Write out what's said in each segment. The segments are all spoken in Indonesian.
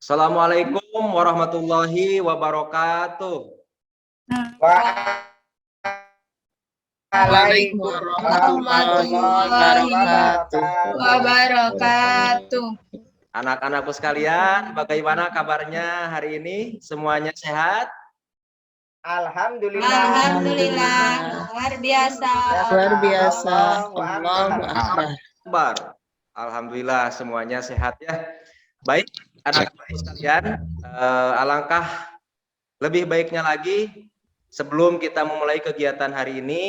Assalamualaikum warahmatullahi wabarakatuh. Waalaikumsalam warahmatullahi wabarakatuh. Anak-anakku sekalian, bagaimana kabarnya hari ini? Semuanya sehat? Alhamdulillah, luar biasa. Luar biasa. Allahu Akbar. Alhamdulillah semuanya sehat ya. Baik, anak-anak sekalian, alangkah lebih baiknya lagi sebelum kita memulai kegiatan hari ini,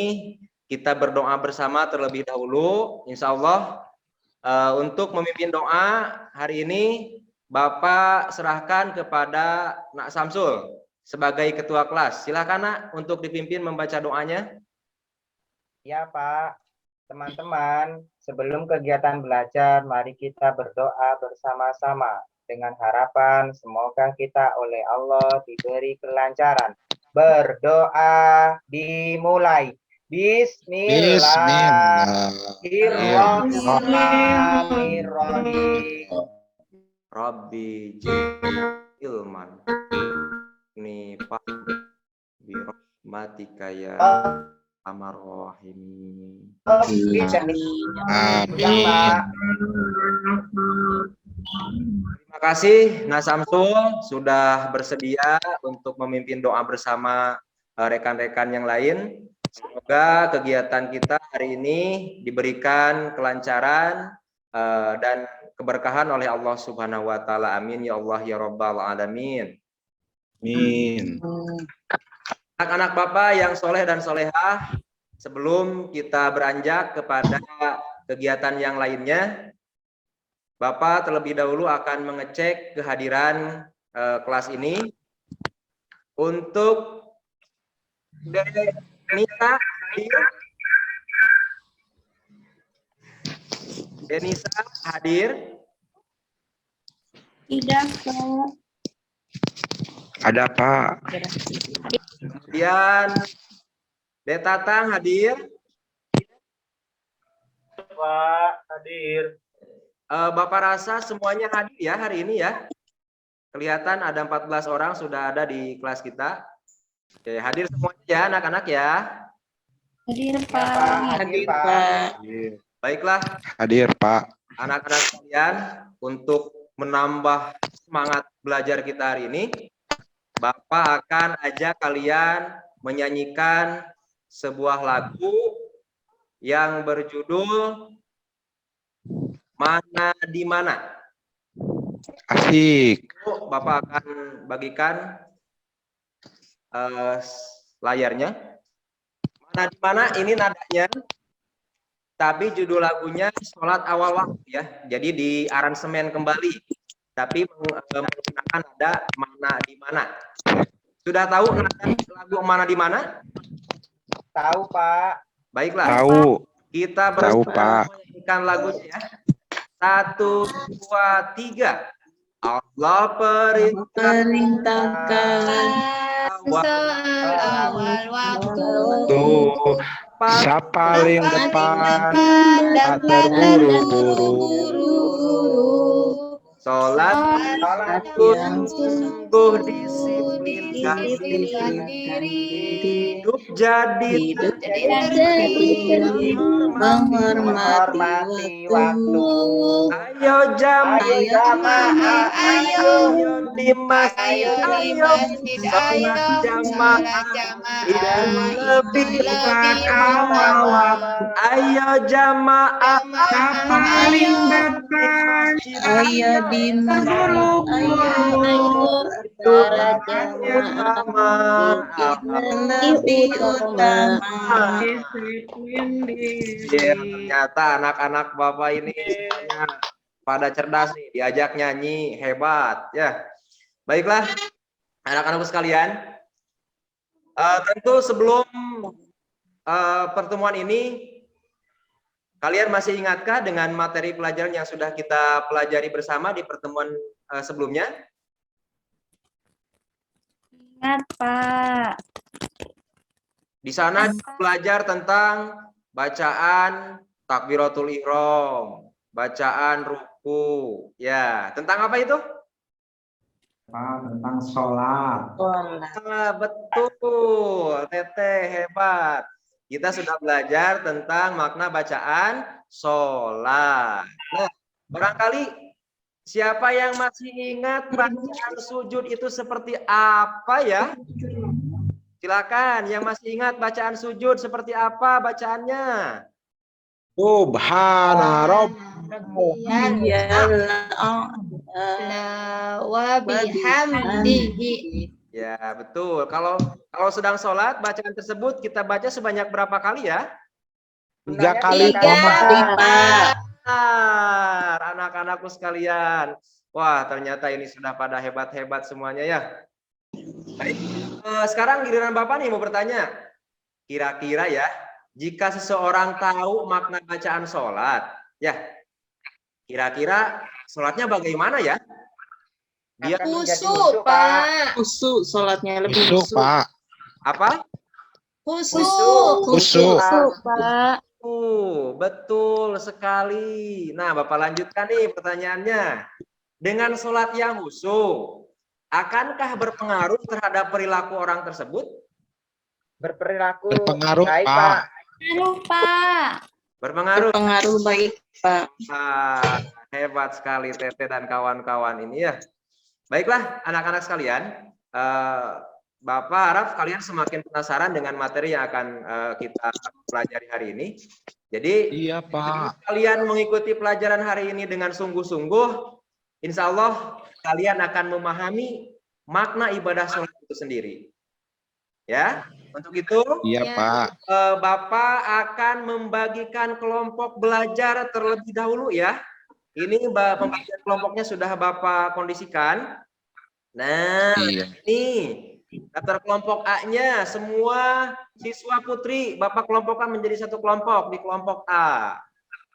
kita berdoa bersama terlebih dahulu. Insya Allah untuk memimpin doa hari ini, Bapak serahkan kepada Nak Samsul sebagai ketua kelas. Silakan Nak untuk dipimpin membaca doanya. Ya Pak, teman-teman, sebelum kegiatan belajar, mari kita berdoa bersama-sama dengan harapan semoga kita oleh Allah diberi kelancaran. Berdoa dimulai. Bismillahirrahmanirrahim. Rabbi ilman ni pak birahmatika ya arhamar-rahimin. Terima kasih Nak Samsul sudah bersedia untuk memimpin doa bersama rekan-rekan yang lain. Semoga kegiatan kita hari ini diberikan kelancaran dan keberkahan oleh Allah Subhanahu wa taala. Amin ya Allah ya rabbal alamin. Amin. Anak-anak Bapak yang soleh dan solehah, sebelum kita beranjak kepada kegiatan yang lainnya, Bapak terlebih dahulu akan mengecek kehadiran kelas ini untuk Denisa hadir. Denisa hadir. Tidak, Pak. Ada Pak. Kemudian Detatang hadir. Pak, hadir. Bapak rasa semuanya hadir ya hari ini ya. Kelihatan ada 14 orang sudah ada di kelas kita. Oke, hadir semuanya ya anak-anak ya. Hadir, Pak. Hadir, Pak. Baiklah. Hadir Pak. Anak-anak sekalian, untuk menambah semangat belajar kita hari ini, Bapak akan ajak kalian menyanyikan sebuah lagu yang berjudul Mana di Mana. Asik. Bapak akan bagikan layarnya. Mana di Mana ini nadanya, tapi judul lagunya Sholat Awal Waktu ya. Jadi di aransemen kembali, tapi menggunakan nada Mana di Mana. Sudah tahu nada lagu Mana di Mana? Tahu Pak. Baiklah. Tahu. Kita Tahu Pak. menyanyikan lagunya ya. 1, 2, 3. Allah perintahkan awal waktu. Tuh. Paling depan tak terburu-buru. Sholat yang sungguh disiplinkan diri, hidup jadi menghormati waktu. Ayo jamaah, ayo di masjid, ayo sholat jamaah yang lebih awal waktu. Ayo jamaah paling depan, Ayo di mana? Ayo para jamaah lebih utama. Ya, ternyata anak-anak Bapak ini pada cerdas nih, diajak nyanyi hebat ya. Baiklah, anak-anakku sekalian, tentu sebelum pertemuan ini, kalian masih ingatkah dengan materi pelajaran yang sudah kita pelajari bersama di pertemuan sebelumnya? Ingat, Pak. Di sana belajar tentang bacaan takbiratul ihram, bacaan ruku. Ya, tentang apa itu? Pak, tentang sholat. Betul, Teteh hebat. Kita sudah belajar tentang makna bacaan sholat. Nah, barangkali siapa yang masih ingat bacaan sujud itu seperti apa ya? Silakan, yang masih ingat bacaan sujud seperti apa bacaannya? Subhana Rabb. wa bihamdihi. Ya, betul. Kalau sedang sholat, bacaan tersebut kita baca sebanyak berapa kali ya? 3 kali, Pak. Benar, anak-anakku sekalian. Wah, ternyata ini sudah pada hebat-hebat semuanya ya. Baik, sekarang giliran Bapak nih mau bertanya. Kira-kira ya, jika seseorang tahu makna bacaan sholat, ya, kira-kira sholatnya bagaimana ya? Dia Khusyuk, Pak. Khusyuk, sholatnya lebih Khusyuk, khusyuk. Pak. apa? Khusyuk. Khusyuk. Pak. Betul sekali. Nah, Bapak lanjutkan nih pertanyaannya. Dengan sholat yang khusyuk, akankah berpengaruh terhadap perilaku orang tersebut? Berperilaku Berpengaruh, baik, Pak. Pak. Pak. Berpengaruh. Berpengaruh baik, Pak. Hebat sekali Teteh dan kawan-kawan ini ya. Baiklah anak-anak sekalian, Bapak harap kalian semakin penasaran dengan materi yang akan kita pelajari hari ini. Jadi Iya, Pak. kalian mengikuti pelajaran hari ini dengan sungguh-sungguh, insya Allah kalian akan memahami makna ibadah sholat itu sendiri. Ya, untuk itu Iya, Pak. Bapak akan membagikan kelompok belajar terlebih dahulu ya. Ini pembagian kelompoknya sudah Bapak kondisikan. Nah, Iya. ini daftar kelompok A-nya semua siswa putri Bapak kelompokkan menjadi satu kelompok di kelompok A.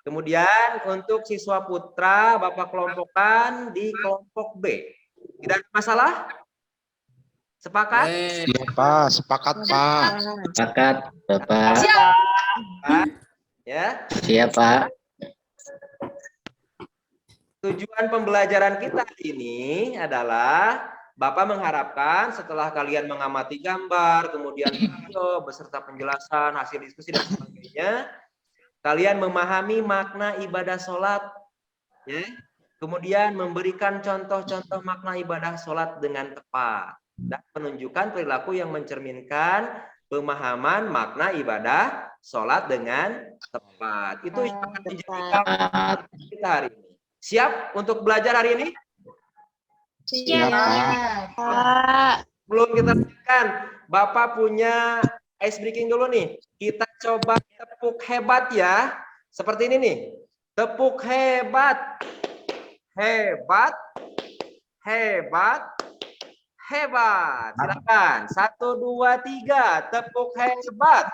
Kemudian untuk siswa putra Bapak kelompokkan di kelompok B. Tidak ada masalah? Sepakat? Iya, Pak. Sepakat, Pak. Sepakat, Bapak. Ya. Siap, Pak. Tujuan pembelajaran kita ini adalah Bapak mengharapkan setelah kalian mengamati gambar, kemudian video beserta penjelasan, hasil diskusi dan sebagainya, kalian memahami makna ibadah sholat, ya. Kemudian memberikan contoh-contoh makna ibadah sholat dengan tepat dan menunjukkan perilaku yang mencerminkan pemahaman makna ibadah sholat dengan tepat. Itu yang akan menjadi kita hari ini. Siap untuk belajar hari ini? Siap, Pak. Belum kita lanjutkan, Bapak punya ice breaking dulu nih. Kita coba tepuk hebat ya. Seperti ini nih. Tepuk hebat. Hebat. Hebat. Hebat. Silakan. 1, 2, 3. Tepuk hebat.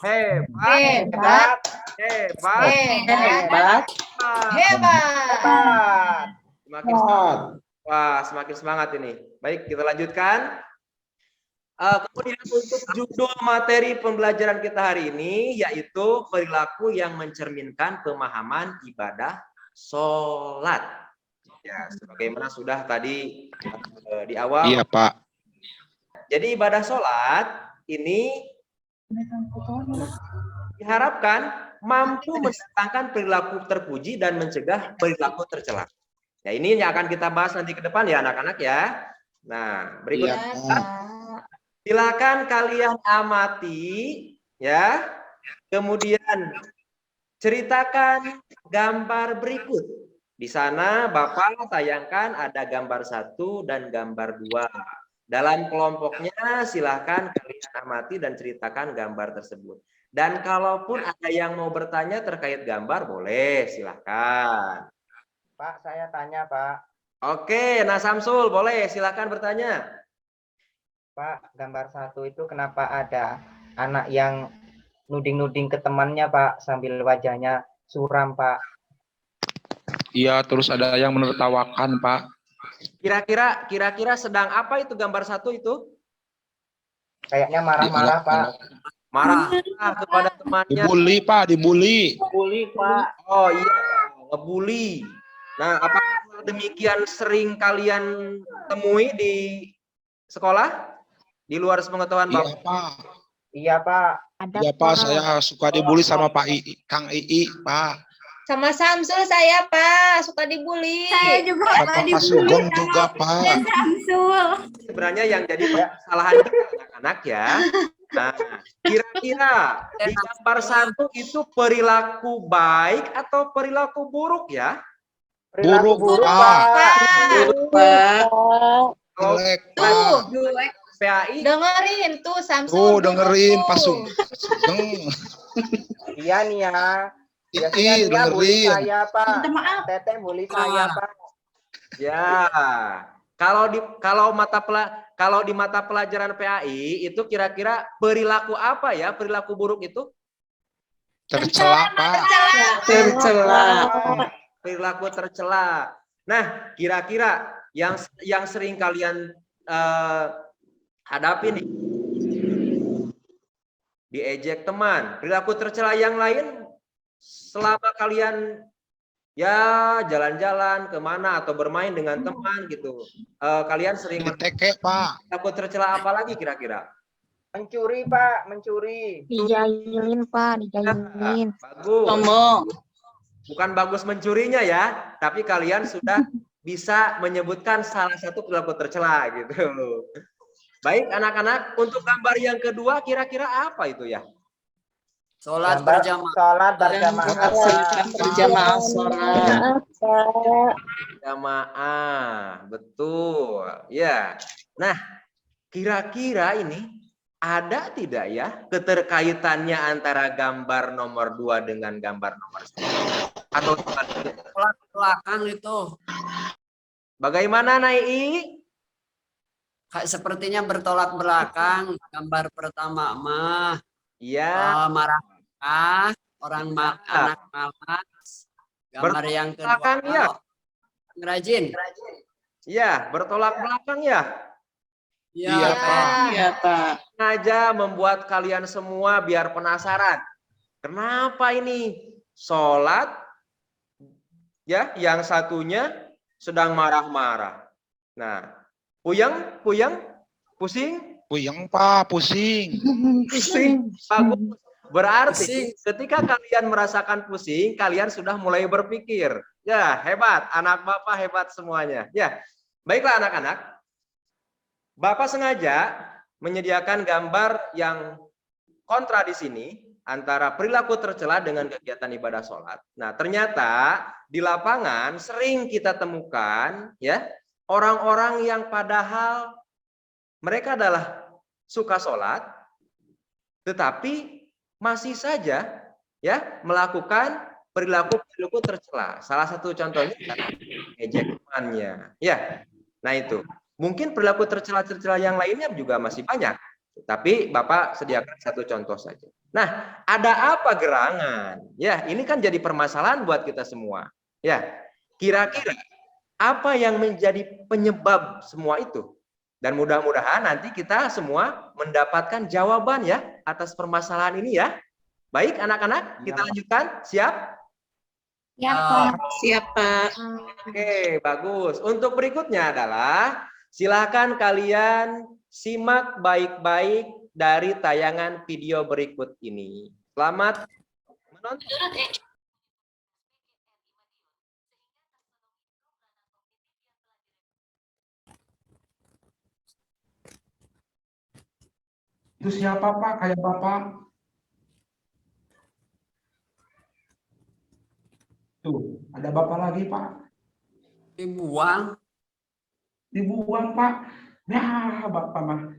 Hebat. Hebat. Hebat. Hebat. Hebat. Semakin semangat. Wah, semakin semangat ini. Baik, kita lanjutkan. Kemudian untuk judul materi pembelajaran kita hari ini yaitu perilaku yang mencerminkan pemahaman ibadah sholat. Ya, sebagaimana sudah tadi di awal. Iya, Pak. Jadi ibadah sholat ini diharapkan mampu mendatangkan perilaku terpuji dan mencegah perilaku tercela. Ya, ini yang akan kita bahas nanti ke depan ya anak-anak ya. Nah, berikutnya silakan kalian amati ya. Kemudian ceritakan gambar berikut. Di sana Bapak tayangkan ada gambar 1 dan gambar 2. Dalam kelompoknya silahkan kalian amati dan ceritakan gambar tersebut. Dan kalaupun ada yang mau bertanya terkait gambar, boleh, silahkan. Pak, saya tanya, Pak. Oke, nah Samsul, boleh, silahkan bertanya. Pak, gambar 1 itu kenapa ada anak yang nuding-nuding ke temannya, Pak, sambil wajahnya suram, Pak? Iya, terus ada yang menertawakan, Pak. Kira-kira sedang apa itu gambar 1 itu? Kayaknya marah-marah, Pak. Marah kepada temannya. Dibully, Pak, dibully. Bully, Pak. Oh iya, ngebully. Nah, apakah demikian sering kalian temui di sekolah? Di luar pengetahuan Iya, Bapak? Pak. Iya, Pak. Iya, Pak. Saya suka dibully sama Pak Kang Ii, Pak. Sama Samsul saya, Pak. Suka dibully. Saya juga, Bapak Pak Sugeng juga, Pak. Samsul. Sebenarnya yang jadi kesalahan kita anak-anak ya. Nah, kira-kira di gambar 1 itu perilaku baik atau perilaku buruk ya? Perilaku Buruk, buruk, Pak. Pak. Pak. Kalau Jelek, Tuh, Pak. PAI dengerin tuh Samsul. Tuh, buruk dengerin tuh. Pak Sugeng. Iya nih ya. Biasanya Ii, dia bully dengerin. saya, Pak. Minta maaf. Teteh bully saya, Pak. ya. Kalau di mata pelajaran PAI itu kira-kira perilaku apa ya? Perilaku buruk itu? Tercela, Pak. Tercela. Perilaku tercela. Nah, kira-kira yang sering kalian hadapi nih, diejek teman, perilaku tercela yang lain selama kalian ya jalan-jalan kemana atau bermain dengan teman gitu, kalian sering Teke, Pak. perilaku tercela apa lagi kira-kira? Mencuri, Pak. Mencuri. Dijailin, Pak, dijailin. Bagus. Ngomong. Bukan bagus mencurinya ya, tapi kalian sudah bisa menyebutkan salah satu perilaku tercela gitu. Baik anak-anak, untuk gambar yang kedua kira-kira apa itu ya? Sholat Gambar berjamaah. sholat berjamaah, Pak. Berjamaah sholat. Jamaah, betul. Ya. Nah, kira-kira ini ada tidak ya keterkaitannya antara gambar nomor 2 dengan gambar nomor 1? Atau Sholat belakang itu bagaimana Nai? sepertinya bertolak belakang. Gambar pertama mah Iya. marah orang anak malas. Gambar yang kedua belakang ya. rajin. Iya, bertolak belakang ya. Iya, Pak. Iya, Pak. Sengaja membuat kalian semua biar penasaran. Kenapa ini sholat ya, yang satunya sedang marah-marah. Nah, puyeng, pusing, Puyeng, Pak. Pusing. bagus. Berarti Pusing. ketika kalian merasakan pusing, kalian sudah mulai berpikir. Ya, hebat. Anak Bapak hebat semuanya. Ya, baiklah anak-anak. Bapak sengaja menyediakan gambar yang kontra di sini antara perilaku tercela dengan kegiatan ibadah sholat. Nah, ternyata di lapangan sering kita temukan ya orang-orang yang padahal mereka adalah suka sholat, tetapi masih saja ya melakukan perilaku tercela. Salah satu contohnya adalah ejek temannya. Ya, nah itu. Mungkin perilaku tercela-tercela yang lainnya juga masih banyak. Tapi Bapak sediakan satu contoh saja. Nah, ada apa gerangan? Ya, ini kan jadi permasalahan buat kita semua. Ya, kira-kira apa yang menjadi penyebab semua itu? Dan mudah-mudahan nanti kita semua mendapatkan jawaban ya atas permasalahan ini ya. Baik anak-anak, kita lanjutkan. Siap? Ya, Pak. Siap, Pak. Oke, bagus. Untuk berikutnya adalah silakan kalian simak baik-baik dari tayangan video berikut ini. Selamat menonton. Itu siapa, Pak? Kayak Bapak. Tuh, ada Bapak lagi, Pak. Dibuang. Dibuang, Pak. Nah, Bapak mah.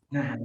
Nah,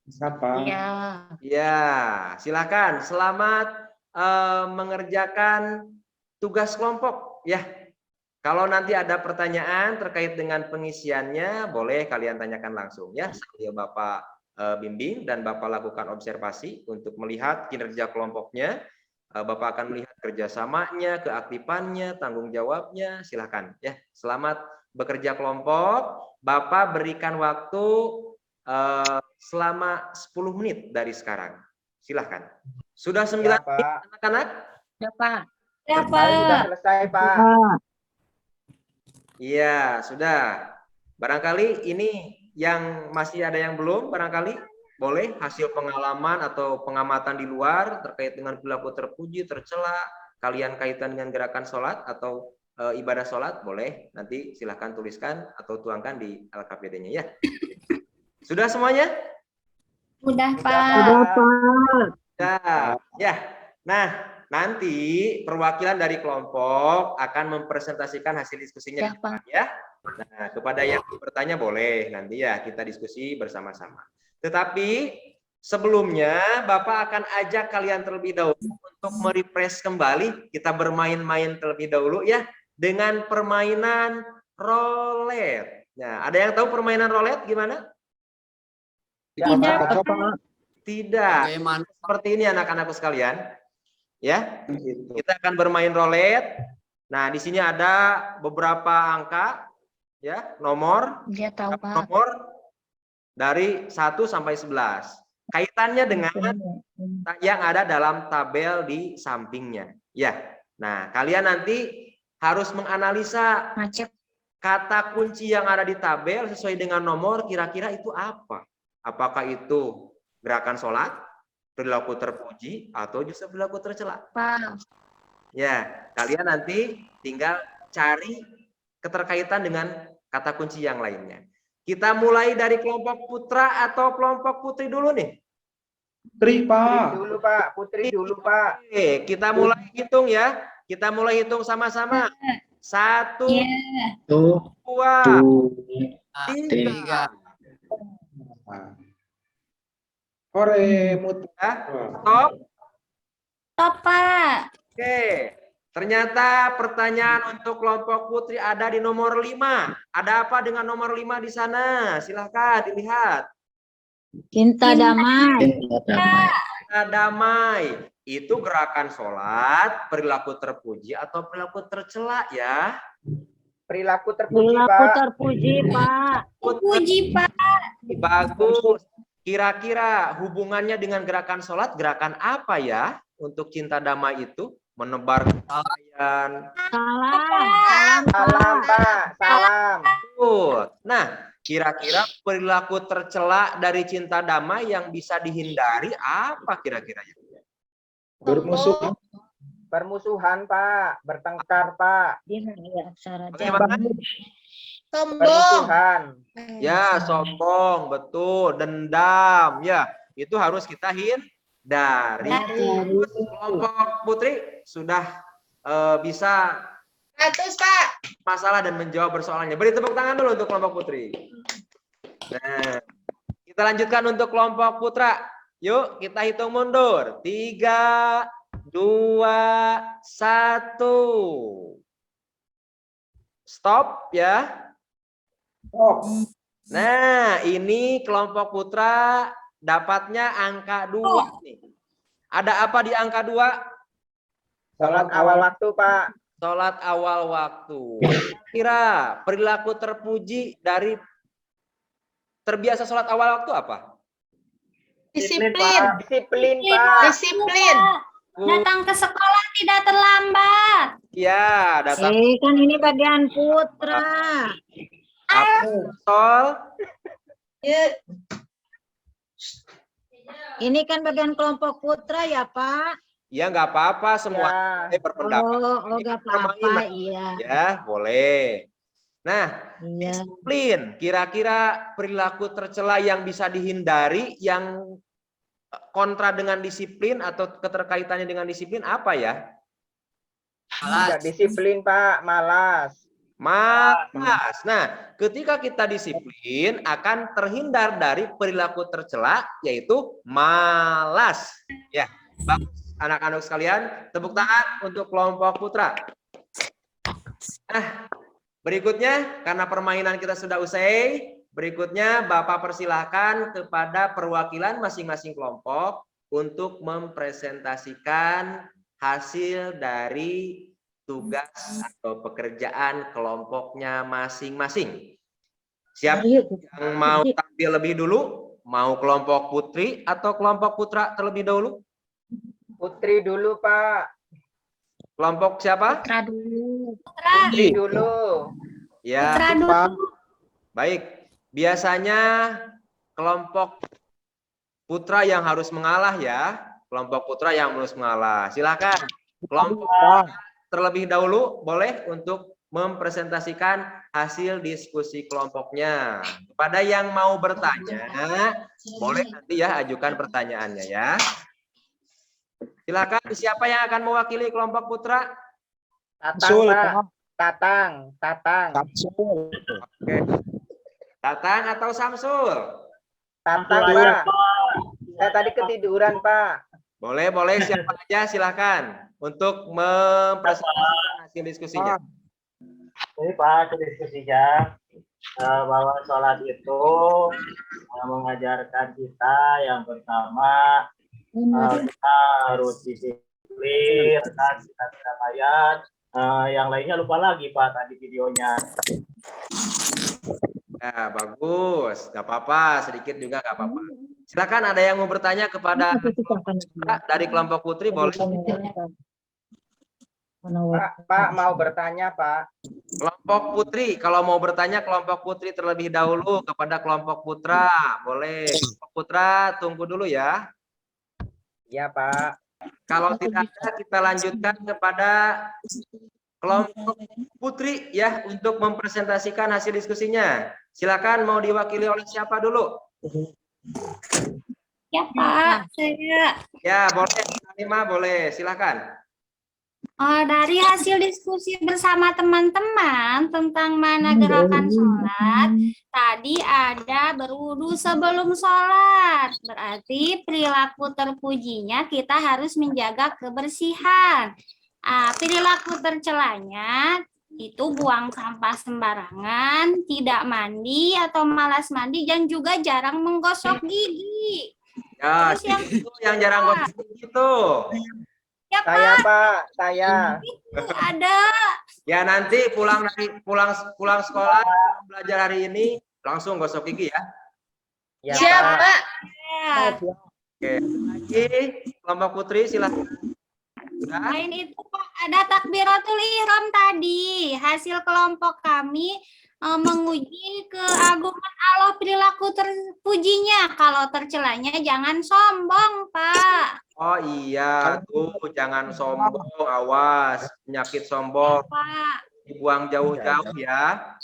Siapa? Iya. Ya, silakan. Selamat mengerjakan tugas kelompok ya. Kalau nanti ada pertanyaan terkait dengan pengisiannya, boleh kalian tanyakan langsung ya. Sambil Bapak bimbing dan Bapak lakukan observasi untuk melihat kinerja kelompoknya. Bapak akan melihat kerjasamanya, keaktifannya, tanggung jawabnya. Silakan ya. Selamat bekerja kelompok. Bapak berikan waktu selama 10 menit dari sekarang. Silahkan. Sudah 9 Ya, menit Pak. anak-anak? Ya, Pak. Ya, Sudah Pak. selesai, Pak. Iya, sudah. Barangkali ini yang masih ada yang belum, barangkali boleh hasil pengalaman atau pengamatan di luar terkait dengan perilaku terpuji, tercela, kalian kaitan dengan gerakan sholat atau ibadah sholat, boleh nanti silahkan tuliskan atau tuangkan di LKPD-nya ya. Sudah semuanya? Udah, Sudah, Pak. Sudah. Ya. Nah, nanti perwakilan dari kelompok akan mempresentasikan hasil diskusinya Ya, di depan, ya. Nah, kepada yang bertanya boleh nanti ya kita diskusi bersama-sama. Tetapi sebelumnya Bapak akan ajak kalian terlebih dahulu untuk merefresh kembali, kita bermain-main terlebih dahulu ya dengan permainan roulette. Nah, ada yang tahu permainan roulette gimana? Tidak, Tidak. Bagaimana? Seperti ini anak-anakku sekalian. Ya, kita akan bermain roulette. Nah, di sini ada beberapa angka, ya, nomor, Dia tahu, Pak. nomor dari 1 sampai 11. Kaitannya dengan yang ada dalam tabel di sampingnya. Ya, nah kalian nanti harus menganalisa Macet. kata kunci yang ada di tabel sesuai dengan nomor. Kira-kira itu apa? Apakah itu gerakan sholat, perilaku terpuji, atau justru perilaku tercela? Pak. Ya, kalian nanti tinggal cari keterkaitan dengan kata kunci yang lainnya. Kita mulai dari kelompok putra atau kelompok putri dulu nih. Putri, Pak. Putri dulu, Pak. Putri dulu, Pak. Oke, kita mulai hitung ya. Kita mulai hitung sama-sama. 1, Iya. 2, Tiga. 3. Ore, muter. Ya, stop. Stop, Pak. Oke. Ternyata pertanyaan untuk kelompok putri ada di nomor 5. Ada apa dengan nomor 5 di sana? Silahkan dilihat. Cinta damai. Cinta damai. Itu gerakan sholat, perilaku terpuji atau perilaku tercela ya? Perilaku terpuji, Perilaku Pak. terpuji, Pak. Puji, Pak. Bagus. Kira-kira hubungannya dengan gerakan sholat, gerakan apa ya untuk cinta damai itu? Menebar kedamaian. Salam. Salam, Pak. Salam. Nah, kira-kira perilaku tercela dari cinta damai yang bisa dihindari apa kira-kira? Bermusuhan. Permusuhan, Pak. Bertengkar, Pak. Dia ya aksara Bagaimana? Sombong. Permusuhan. Ya, sombong, betul, dendam, ya, itu harus kita hindari. Kelompok putri sudah bisa 100, Pak. masalah dan menjawab persoalannya. Beri tepuk tangan dulu untuk kelompok putri. Nah, kita lanjutkan untuk kelompok putra. Yuk, kita hitung mundur. 3, 2, 1. Stop ya. Nah, ini kelompok putra dapatnya angka 2 nih. Ada apa di angka 2? Sholat awal waktu, Pak. Sholat awal waktu. Kira perilaku terpuji dari terbiasa sholat awal waktu apa? Disiplin. Pak. Disiplin, Pak. Disiplin. Datang ke sekolah tidak terlambat. Ya, datang kan ini bagian putra. sol. Ya. Ini kan bagian kelompok putra ya, Pak. Ya, nggak apa-apa semua Ya. berpendapat. Nggak apa-apa, iya. Ya, boleh. Nah, Iya. disiplin. Kira-kira perilaku tercela yang bisa dihindari, yang kontra dengan disiplin atau keterkaitannya dengan disiplin apa ya? Tidak disiplin, Pak. Malas. Malas. Nah, ketika kita disiplin akan terhindar dari perilaku tercela yaitu malas. Ya, bagus anak-anak sekalian, tepuk tangan untuk kelompok putra. Nah, berikutnya karena permainan kita sudah usai, berikutnya Bapak persilahkan kepada perwakilan masing-masing kelompok untuk mempresentasikan hasil dari tugas atau pekerjaan kelompoknya masing-masing. Siapa yang mau tampil lebih dulu? Mau kelompok putri atau kelompok putra terlebih dahulu? Putri dulu, Pak. Kelompok siapa? Putra dulu. Putri dulu. Ya, Putra dulu. baik. Biasanya kelompok putra yang harus mengalah ya. Kelompok putra yang harus mengalah. Silakan. Kelompok terlebih dahulu boleh untuk mempresentasikan hasil diskusi kelompoknya. Kepada yang mau bertanya, boleh nanti ya ajukan pertanyaannya ya. Silakan, siapa yang akan mewakili kelompok putra? Tatang, Pak. Tatang. Samsul. Oke. Tatang atau Samsul? Tatang, Pak. Saya tadi ketiduran, Pak. Boleh, siapa aja silakan untuk mempresentasikan hasil diskusinya. Ini Pak, diskusinya bahwa sholat itu mengajarkan kita yang pertama kita harus disiplin, dan kita tidak bayar. Yang lainnya lupa lagi Pak tadi videonya. Ya, bagus, nggak apa-apa, sedikit juga nggak apa-apa. Silakan ada yang mau bertanya kepada dari kelompok putri boleh. Pak mau bertanya, Pak. Kelompok putri, kalau mau bertanya kelompok putri terlebih dahulu kepada kelompok putra, boleh. Kelompok putra tunggu dulu ya. Iya, Pak. Kalau tidak ada kita lanjutkan kepada kelompok putri ya untuk mempresentasikan hasil diskusinya. Silakan mau diwakili oleh siapa dulu? Ya, Pak. Saya. Ya, boleh. Lima boleh. Silakan. Dari hasil diskusi bersama teman-teman tentang mana gerakan sholat, tadi ada berwudu sebelum sholat. Berarti perilaku terpujinya kita harus menjaga kebersihan. Perilaku tercelanya itu buang sampah sembarangan, tidak mandi atau malas mandi, dan juga jarang menggosok gigi. Ya, Terus yang jarang gosok gigi itu. Ya, Saya, Pak. Saya. Ada. Ya, nanti pulang sekolah belajar hari ini langsung gosok gigi ya. Ya, Siapa? Pak. Ya. Oke, lagi kelompok putri silakan. Sudah? Selain itu Pak, ada takbiratul ihram tadi. Hasil kelompok kami menguji keagungan Allah perilaku terpujinya. Kalau tercelanya jangan sombong, Pak. Oh iya, tuh jangan sombong, awas penyakit sombong. Pak. Dibuang jauh-jauh ya.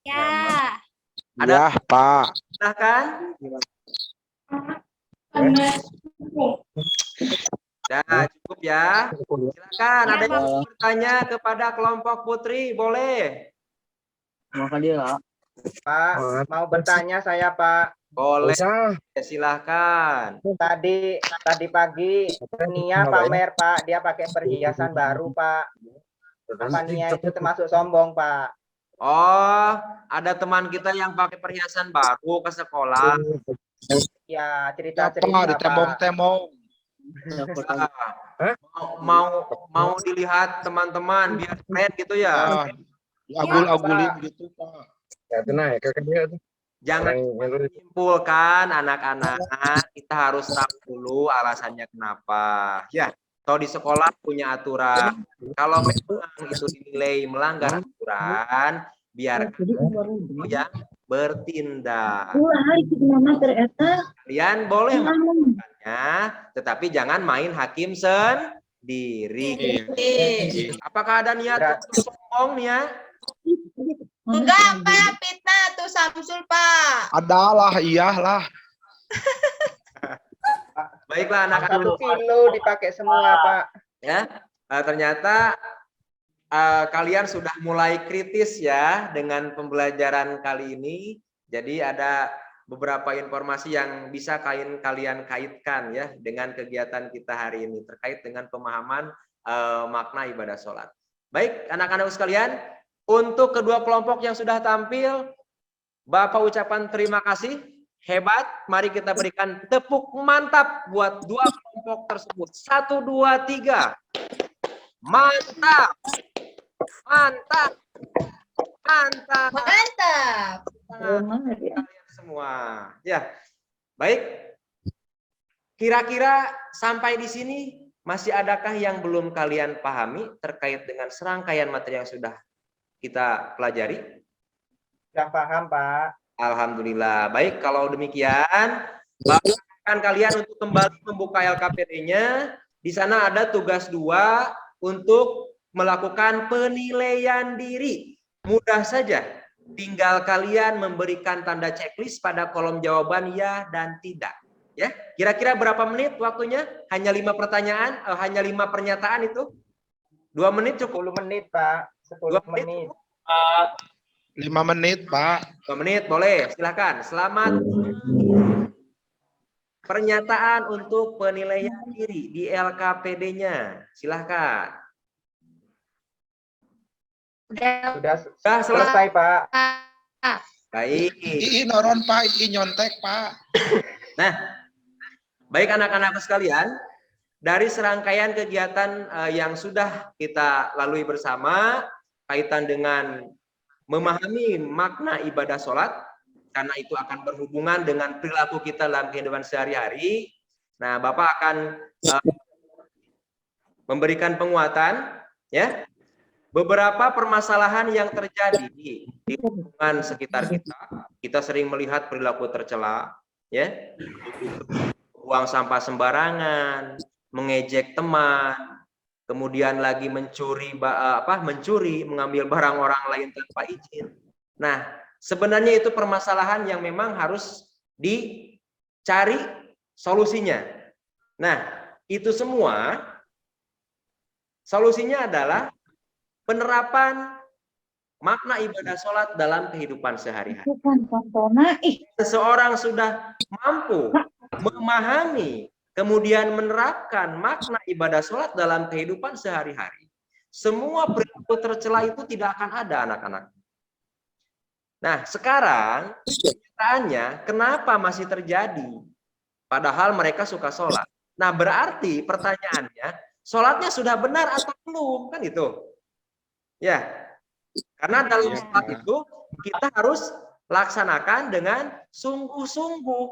Ya. Ya, Pak. Silakan. Nah, cukup ya. Silakan, ada yang mau bertanya kepada kelompok putri, boleh. Pak, mau bertanya saya, Pak. Boleh, silahkan. Tadi pagi Nia pamer, Pak. Dia pakai perhiasan baru, Pak. Apa Nia itu termasuk sombong, Pak? Oh, ada teman kita yang pakai perhiasan baru ke sekolah. Ya, Apa cerita-cerita, di Pak. tembong-tembong. Mau dilihat teman-teman biar keren gitu ya. Agul-agulin gitu, Pak. Jangan menyimpulkan anak-anak, kita harus tahu dulu alasannya kenapa. Ya, toh di sekolah punya aturan. Kalau memang itu dinilai melanggar aturan, biarkan guru yang bertindak. Kalian boleh melakukannya, tetapi jangan main hakim sendiri. Apakah ada niat untuk sombong nih ya? Enggak, Pak. Fitnah tuh Samsul, Pak. Adalah, iyalah. Baiklah anak-anak. 1 kilo dipakai semua, Pak. Ya, ternyata kalian sudah mulai kritis ya dengan pembelajaran kali ini. Jadi ada beberapa informasi yang bisa kalian kaitkan ya dengan kegiatan kita hari ini terkait dengan pemahaman makna ibadah sholat. Baik, anak-anak sekalian, untuk kedua kelompok yang sudah tampil, Bapak ucapan terima kasih. Hebat, mari kita berikan tepuk mantap buat dua kelompok tersebut. 1, 2, 3. Mantap. Mantap. Mantap. Mantap. Kalian semua. Ya. Baik. Kira-kira sampai di sini masih adakah yang belum kalian pahami terkait dengan serangkaian materi yang sudah kita pelajari? Sudah paham, Pak. Alhamdulillah. Baik, kalau demikian, Bapak akan kalian untuk kembali membuka LKPD-nya. Di sana ada tugas 2 untuk melakukan penilaian diri. Mudah saja. Tinggal kalian memberikan tanda checklist pada kolom jawaban ya dan tidak. Ya, kira-kira berapa menit waktunya? Hanya 5 pertanyaan, hanya 5 pernyataan itu? 2 menit cukup? 10 menit, Pak. 10 menit. 5 menit, Pak. 2 menit, boleh. Silakan. Selamat pernyataan untuk penilaian diri di LKPD-nya. Silakan. Sudah selesai, Pak. Baik. Ii noron, Pak. Ii nyontek, Pak. Nah, baik anak-anakku sekalian, dari serangkaian kegiatan yang sudah kita lalui bersama, kaitan dengan memahami makna ibadah sholat, karena itu akan berhubungan dengan perilaku kita dalam kehidupan sehari-hari. Nah, Bapak akan memberikan penguatan, ya, beberapa permasalahan yang terjadi di lingkungan sekitar kita. Kita sering melihat perilaku tercela, ya, buang sampah sembarangan, mengejek teman, kemudian lagi mencuri, mengambil barang orang lain tanpa izin. Nah, sebenarnya itu permasalahan yang memang harus dicari solusinya. Nah, itu semua solusinya adalah penerapan makna ibadah sholat dalam kehidupan sehari-hari. Seseorang sudah mampu memahami kemudian menerapkan makna ibadah sholat dalam kehidupan sehari-hari, semua perilaku tercela itu tidak akan ada, anak-anak. Nah, sekarang kenyataannya kenapa masih terjadi? Padahal mereka suka sholat. Nah, berarti pertanyaannya, sholatnya sudah benar atau belum? Kan itu. Ya, karena dalam sholat itu kita harus laksanakan dengan sungguh-sungguh.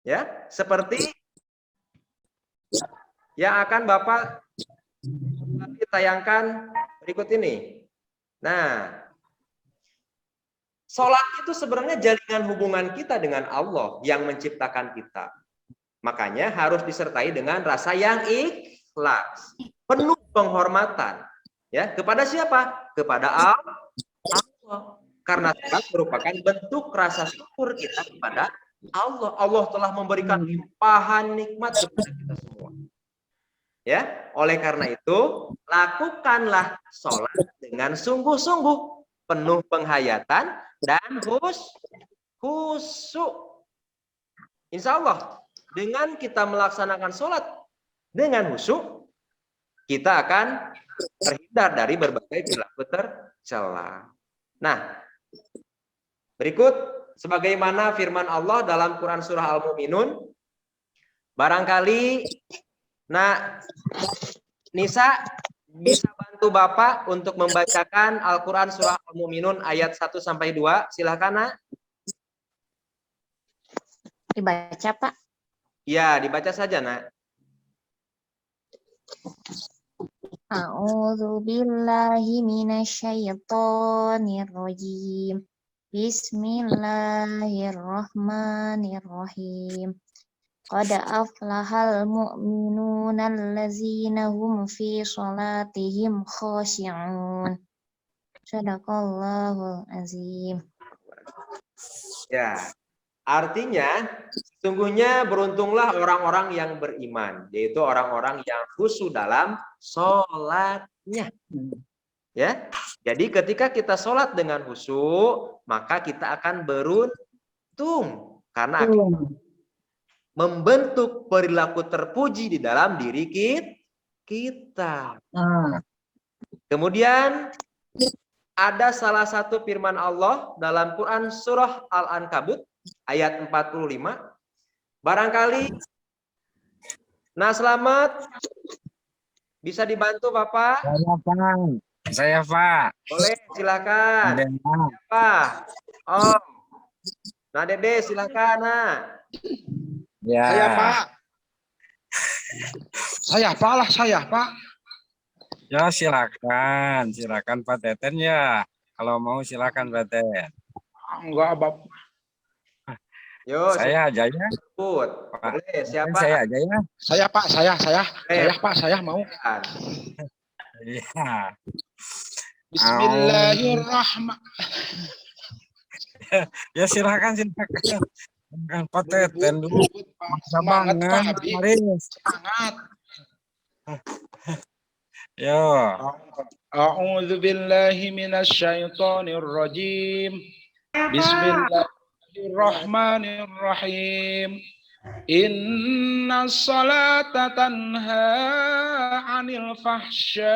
Ya, seperti yang akan Bapak tayangkan berikut ini. Nah, sholat itu sebenarnya jaringan hubungan kita dengan Allah yang menciptakan kita. Makanya harus disertai dengan rasa yang ikhlas, penuh penghormatan. Ya, kepada siapa? Kepada Allah. Karena sholat merupakan bentuk rasa syukur kita kepada Allah. Allah telah memberikan limpahan nikmat kepada kita semua. Ya, oleh karena itu lakukanlah sholat dengan sungguh-sungguh, penuh penghayatan dan khusyuk. Insya Allah dengan kita melaksanakan sholat dengan khusyuk, kita akan terhindar dari berbagai perilaku tercela. Nah, berikut sebagaimana firman Allah dalam Quran surah Al-Mu'minun. Barangkali Nisa bisa bantu Bapak untuk membacakan Al-Quran surah Al-Mu'minun ayat 1 sampai 2. Silakan, Nak. Dibaca, Pak. Ya, dibaca saja, Nak. A'udzu billahi minasyaitonir rajim. Bismillahirrahmanirrahim. Qad aflahal mu'minuna allazina hum fi sholatihim khashi'un. Shadaqallahul azim. Ya, artinya sesungguhnya beruntunglah orang-orang yang beriman, yaitu orang-orang yang khusyuk dalam sholatnya. Ya, jadi ketika kita sholat dengan khusyuk, maka kita akan beruntung karena akan membentuk perilaku terpuji di dalam diri kita. Kemudian ada salah satu firman Allah dalam Quran surah Al-Ankabut ayat 45. Barangkali nah selamat bisa dibantu Bapak? Saya Pak. Boleh, silakan. Siapa? Om. Nah, Dede, silakan, Nah. Ya. Saya Pak. Saya Pak. Ya silakan Pak Teten ya. Kalau mau silakan Pak Teten. Enggak, Bapak. Yo, Saya aja ya. sebut. Boleh, siapa? Saya aja ya. Saya Pak, saya mau. Iya. Bismillahirrahmanirrahim. Ya silakan. Kan Pak Teten dulu. Semangat Pak Habib. Semangat. Yo. A'udzu billahi minasyaitonir rajim. Bismillahirrahmanirrahim. Inna salata tanha 'anil fahsya'i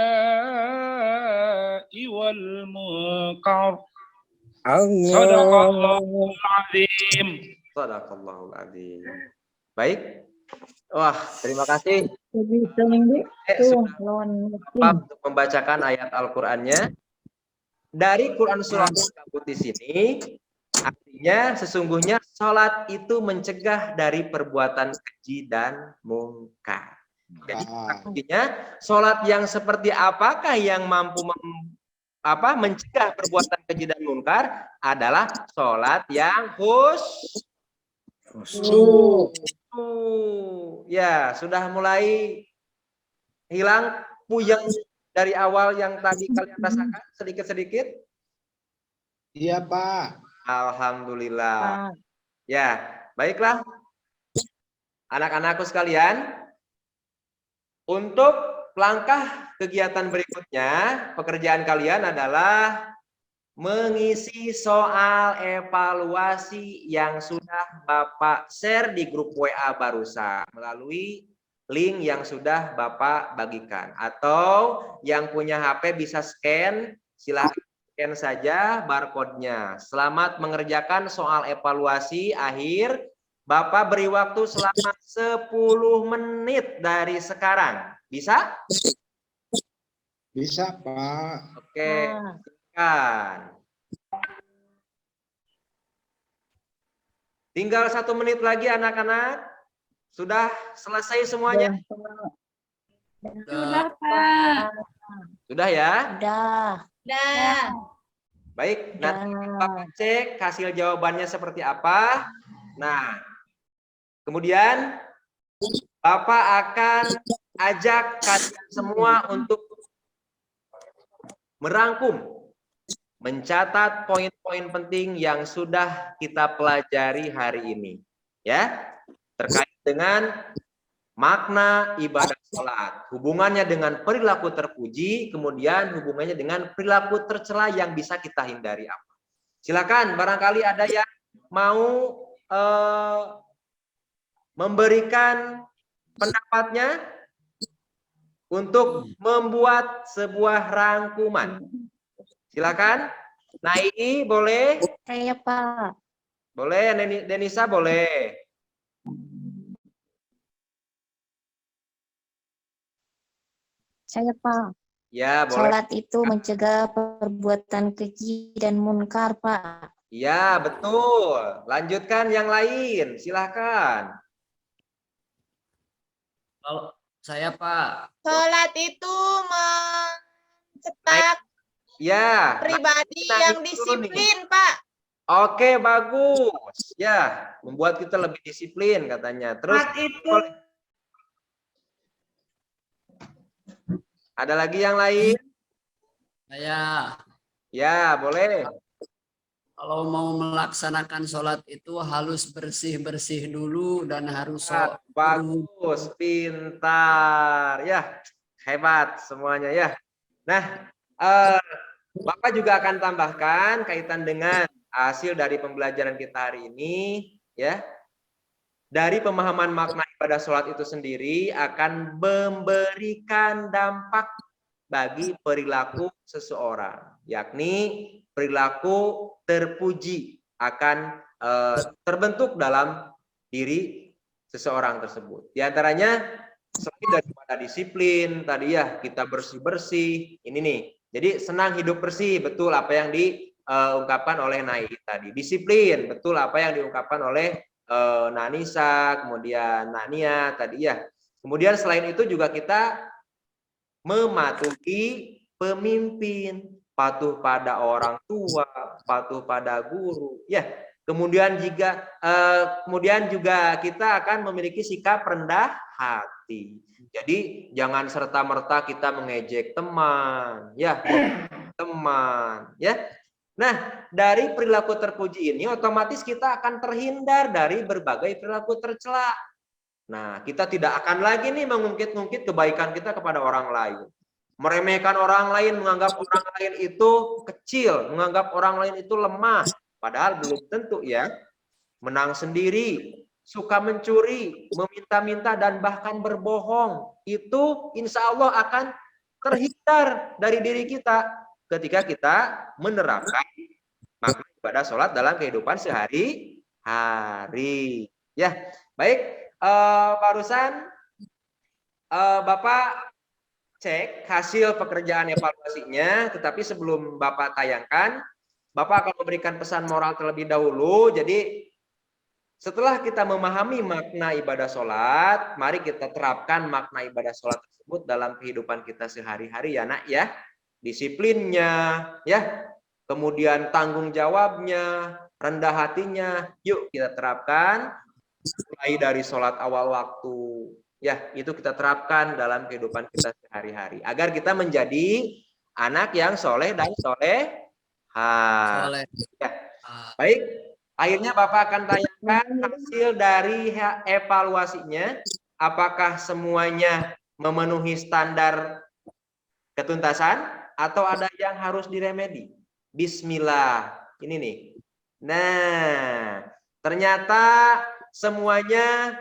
wal munkar. Shadaqallahul azim. Shadaqallahul azim. Baik. Wah, terima kasih. Sudah untuk membacakan ayat Al-Qur'annya. Dari Quran surah Al-Ankabut di sini artinya sesungguhnya sholat itu mencegah dari perbuatan keji dan mungkar. Jadi artinya sholat yang seperti apakah yang mampu mencegah perbuatan keji dan mungkar adalah sholat yang khusyuk. Ya, sudah mulai hilang puyeng dari awal yang tadi kalian rasakan sedikit-sedikit? Iya, Pak. Alhamdulillah. Ya, baiklah. Anak-anakku sekalian, untuk langkah kegiatan berikutnya, pekerjaan kalian adalah mengisi soal evaluasi yang sudah Bapak share di grup WA barusan melalui link yang sudah Bapak bagikan. Atau yang punya HP bisa scan, silahkan scan saja barcode-nya. Selamat mengerjakan soal evaluasi akhir. Bapak beri waktu selama 10 menit dari sekarang. Bisa? Bisa, Pak. Oke. Silakan. Tinggal 1 menit lagi anak-anak. Sudah selesai semuanya? Sudah, Pak. Sudah ya? Udah. Baik, nanti Bapak cek hasil jawabannya seperti apa. Nah, kemudian Bapak akan ajak kalian semua untuk merangkum, mencatat poin-poin penting yang sudah kita pelajari hari ini, ya, terkait dengan makna ibadah sholat, hubungannya dengan perilaku terpuji, kemudian hubungannya dengan perilaku tercela yang bisa kita hindari apa. Silakan, barangkali ada yang mau memberikan pendapatnya untuk membuat sebuah rangkuman. Silakan. Nai boleh? Saya Pak. Boleh, Denisa boleh. Saya Pak. Ya, boleh. Sholat itu mencegah perbuatan keji dan munkar, Pak. Ya, betul. Lanjutkan yang lain. Silakan. Kalau saya Pak. Sholat itu mencetak pribadi yang disiplin, Pak. Oke, bagus. Ya, membuat kita lebih disiplin katanya. Terus ada lagi yang lain? Saya. Ya, boleh. Kalau mau melaksanakan sholat itu harus bersih-bersih dulu dan harus bagus, pintar. Ya, hebat semuanya ya. Nah, Bapak juga akan tambahkan kaitan dengan hasil dari pembelajaran kita hari ini, ya. Dari pemahaman makna ibadah sholat itu sendiri akan memberikan dampak bagi perilaku seseorang, yakni perilaku terpuji akan terbentuk dalam diri seseorang tersebut. Di antaranya selain daripada disiplin tadi ya, kita bersih-bersih, ini nih. Jadi senang hidup bersih, betul apa yang diungkapkan oleh Nai tadi. Disiplin, betul apa yang diungkapkan oleh Nanisa, kemudian Nania tadi ya. Kemudian selain itu juga kita mematuhi pemimpin, patuh pada orang tua, patuh pada guru, ya. Kemudian juga kita akan memiliki sikap rendah hati. Jadi jangan serta-merta kita mengejek teman, ya, teman, ya. Nah, dari perilaku terpuji ini otomatis kita akan terhindar dari berbagai perilaku tercela. Nah, kita tidak akan lagi nih mengungkit-ungkit kebaikan kita kepada orang lain. Meremehkan orang lain, menganggap orang lain itu kecil, menganggap orang lain itu lemah. Padahal belum tentu ya. Menang sendiri, suka mencuri, meminta-minta dan bahkan berbohong. Itu insya Allah akan terhindar dari diri kita ketika kita menerapkan makna ibadah sholat dalam kehidupan sehari-hari. Ya, baik. Barusan Bapak cek hasil pekerjaan evaluasinya, tetapi sebelum Bapak tayangkan, Bapak akan memberikan pesan moral terlebih dahulu. Jadi setelah kita memahami makna ibadah sholat, mari kita terapkan makna ibadah sholat tersebut dalam kehidupan kita sehari-hari ya nak ya. Disiplinnya, ya, kemudian tanggung jawabnya, rendah hatinya, yuk kita terapkan mulai dari sholat awal waktu, ya, itu kita terapkan dalam kehidupan kita sehari-hari agar kita menjadi anak yang soleh dan soleha. Ya. Baik, akhirnya Bapak akan tanyakan hasil dari evaluasinya, apakah semuanya memenuhi standar ketuntasan atau ada yang harus diremedi. Bismillah. Ini nih. Nah, ternyata semuanya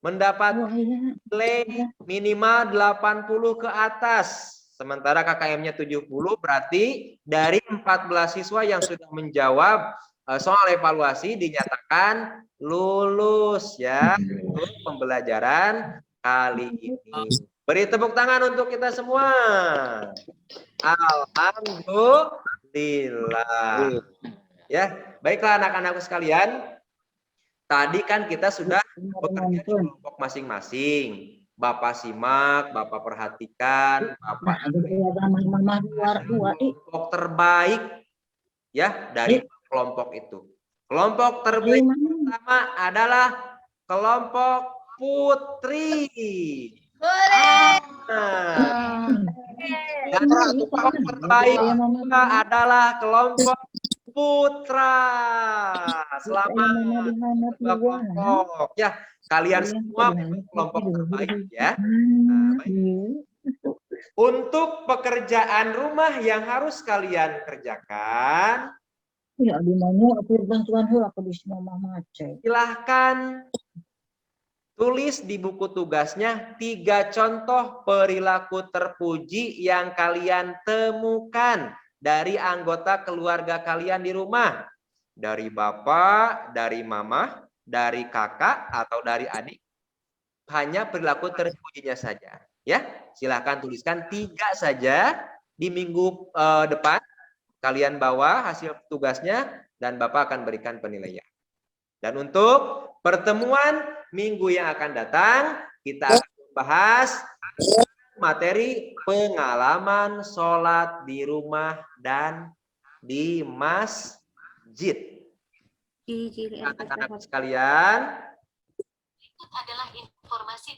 mendapat nilai minimal 80 ke atas. Sementara KKM-nya 70, berarti dari 14 siswa yang sudah menjawab soal evaluasi dinyatakan lulus ya untuk pembelajaran kali ini. Beri tepuk tangan untuk kita semua. Alhamdulillah. Ya, baiklah anak-anakku sekalian. Tadi kan kita sudah bekerja di kelompok masing-masing. Bapak simak, Bapak perhatikan, Bapak kelompok terbaik ya dari kelompok itu. Kelompok terbaik pertama adalah kelompok putri. Dan kelompok terbaik adalah kelompok putra. Selamat kelompok ya, kalian semua kelompok terbaik ya. Nah, baik. Untuk pekerjaan rumah yang harus kalian kerjakan, silahkan tulis di buku tugasnya 3 contoh perilaku terpuji yang kalian temukan dari anggota keluarga kalian di rumah. Dari bapak, dari mama, dari kakak, atau dari adik. Hanya perilaku terpujinya saja. Ya, silahkan tuliskan 3 saja di minggu depan. Kalian bawa hasil tugasnya dan Bapak akan berikan penilaian. Dan untuk pertemuan minggu yang akan datang, kita akan membahas materi pengalaman sholat di rumah dan di masjid. Anak-anak sekalian,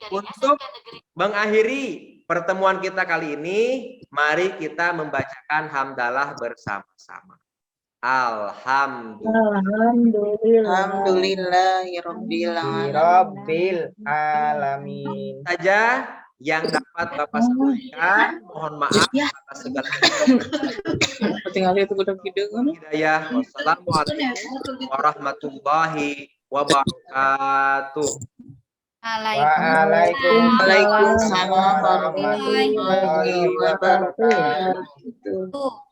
untuk mengakhiri pertemuan kita kali ini, mari kita membacakan hamdalah bersama-sama. Alhamdulillahirabbil alamin. Saja yang dapat Bapak sampaikan. Mohon maaf atas segala hidayah. Wassalamualaikum warahmatullahi wabarakatuh. Waalaikumsalam warahmatullahi wabarakatuh. Tuh.